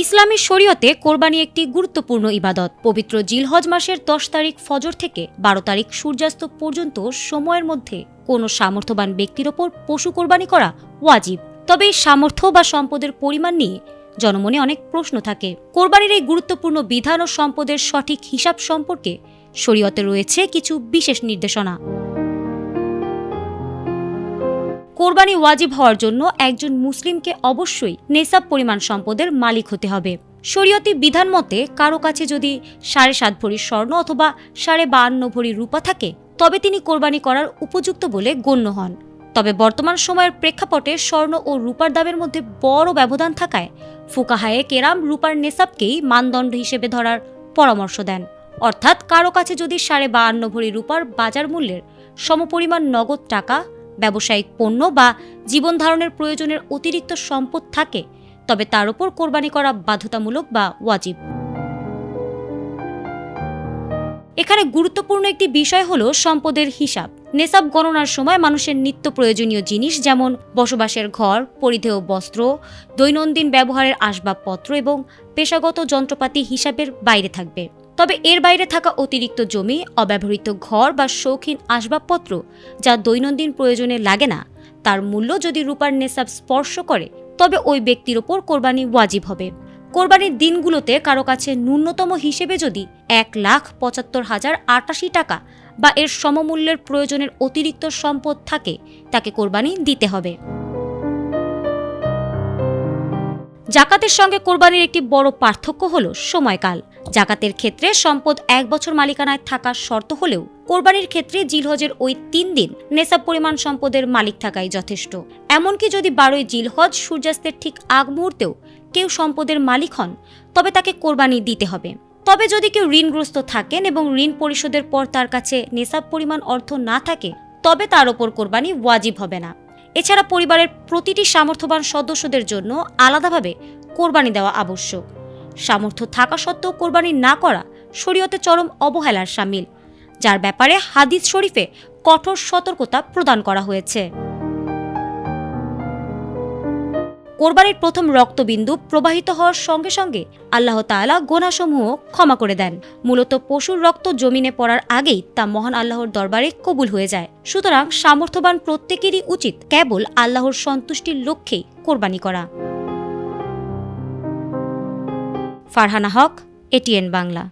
ইসলামী শরীয়তে কোরবানি একটি গুরুত্বপূর্ণ ইবাদত। পবিত্র জিলহজ মাসের 10 তারিখ ফজর থেকে 12 তারিখ সূর্যাস্ত পর্যন্ত সময়ের মধ্যে কোনো সামর্থ্যবান ব্যক্তির ওপর পশু কোরবানি করা ওয়াজিব। তবে এই সামর্থ্য বা সম্পদের পরিমাণ নিয়ে জনমনে অনেক প্রশ্ন থাকে। কোরবানির এই গুরুত্বপূর্ণ বিধান ও সম্পদের সঠিক হিসাব সম্পর্কে শরীয়তে রয়েছে কিছু বিশেষ নির্দেশনা। কোরবানি ওয়াজিব হওয়ার জন্য একজন মুসলিমকে অবশ্যই নেসাব পরিমাণ সম্পদের মালিক হতে হবে। শরীয়তি বিধান মতে কারো কাছে যদি 7.5 ভরি স্বর্ণ অথবা 52.5 ভরি রূপা থাকে তবে তিনি কোরবানি করার উপযুক্ত বলে গণ্য হন। তবে বর্তমান সময়ের প্রেক্ষাপটে স্বর্ণ ও রূপার দামের মধ্যে বড় ব্যবধান থাকায় ফুকাহায়ে কেরাম রূপার নেসাবকেই মানদণ্ড হিসেবে ধরার পরামর্শ দেন। অর্থাৎ কারো কাছে যদি 52.5 ভরি রূপার বাজার মূল্যের সমপরিমাণ নগদ টাকা, ব্যবসায়িক পণ্য বা জীবন ধারণের প্রয়োজনের অতিরিক্ত সম্পদ থাকে তবে তার উপর কোরবানি করা বাধ্যতামূলক বা ওয়াজিব। এখানে গুরুত্বপূর্ণ একটি বিষয় হলো সম্পদের হিসাব। নেসাব গণনার সময় মানুষের নিত্য প্রয়োজনীয় জিনিস যেমন বসবাসের ঘর, পরিধেয় বস্ত্র, দৈনন্দিন ব্যবহারের আসবাবপত্র এবং পেশাগত যন্ত্রপাতি হিসাবের বাইরে থাকবে। তবে এর বাইরে থাকা অতিরিক্ত জমি, অব্যবহৃত ঘর বা শৌখিন আসবাবপত্র যা দৈনন্দিন প্রয়োজনে লাগে না, তার মূল্য যদি রূপার নেসাব স্পর্শ করে তবে ওই ব্যক্তির ওপর কোরবানি ওয়াজিব হবে। কোরবানির দিনগুলোতে কারো কাছে ন্যূনতম হিসেবে যদি 1,75,088 টাকা বা এর সমমূল্যের প্রয়োজনের অতিরিক্ত সম্পদ থাকে তাকে কোরবানি দিতে হবে। জাকাতের সঙ্গে কোরবানির একটি বড় পার্থক্য হলো সময়কাল। জাকাতের ক্ষেত্রে সম্পদ 1 বছর মালিকানায় থাকার শর্ত হলেও কোরবানির ক্ষেত্রে জিলহজের ওই 3 দিন নেসাব পরিমাণ সম্পদের মালিক থাকাই যথেষ্ট। এমনকি যদি 12ই জিলহজ সূর্যাস্তের ঠিক আগ মুহূর্তেও কেউ সম্পদের মালিক হন তবে তাকে কোরবানি দিতে হবে। তবে যদি কেউ ঋণগ্রস্ত থাকেন এবং ঋণ পরিশোধের পর তার কাছে নেসাব পরিমাণ অর্থ না থাকে তবে তার ওপর কোরবানি ওয়াজিব হবে না। এছাড়া পরিবারের প্রতিটি সামর্থ্যবান সদস্যদের জন্য আলাদাভাবে কোরবানি দেওয়া আবশ্যক। সামর্থ্য থাকা সত্ত্বেও কোরবানি না করা শরীয়তে চরম অবহেলার শামিল, যার ব্যাপারে হাদিস শরীফে কঠোর সতর্কতা প্রদান করা হয়েছে। কোরবানির প্রথম রক্তবিন্দু প্রবাহিত হওয়ার সঙ্গে সঙ্গে আল্লাহ তাআলা গুনাহসমূহ ক্ষমা করে দেন। মূলত পশুর রক্ত জমিনে পড়ার আগেই তা মহান আল্লাহর দরবারে কবুল হয়ে যায়। সুতরাং সামর্থ্যবান প্রত্যেকেরই উচিত কেবল আল্লাহর সন্তুষ্টির লক্ষ্যেই কোরবানি করা। ফারহানা হক, এটিএন বাংলা।